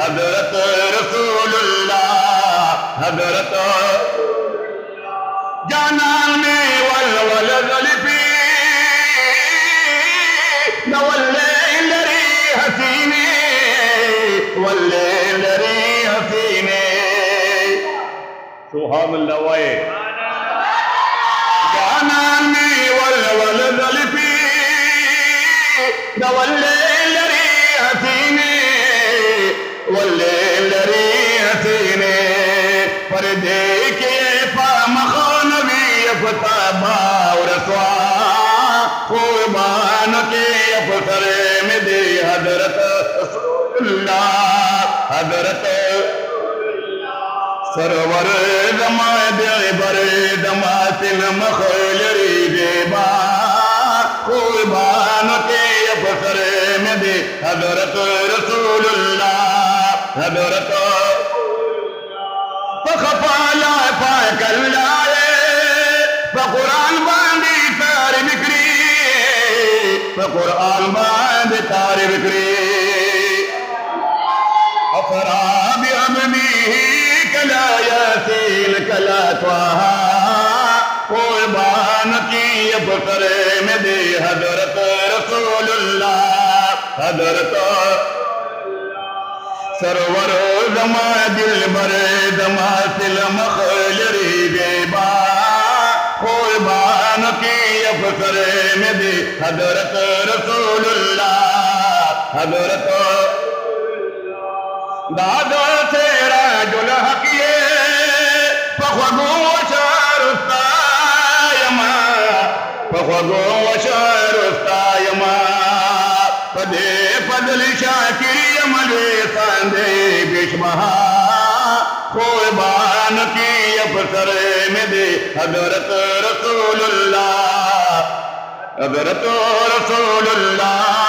حضرت رسول اللہ حضرت جانان میں والول ذلفی نواللیل ری حسینے واللیل ری حسینے سبحان اللہ وائے جانان میں والول ذلفی نواللیل ری حسینے واللیل ری حسینے پردے کے پامخان بھی افتابا ورسوا قربان کے افسر میں دے حضرت رسول اللہ حضرت سرور زمان دے بر دماتن مخل ریبا قربان کے افسر میں دے حضرت رسول اللہ حضرت فخفالا پاک اللہ فقرآن باندی تاری بکری فقرآن باندی تاری بکری افراب عممی کلا یاسین کلا تواہا قربان کی افسر میں دے حضرت رسول اللہ حضرت سرور زمان دل بر دماتل مخل ریبا قربان کی افسر میں دے حضرت رسول اللہ حضرت دادا تیرا جل حقیے فخوگو وشار استایما فخوگو وشار استایما پدے فضل شاکری عملے ساندے بشمہا قربان کی افسر میں دے حضرت رسول اللہ حضرت رسول اللہ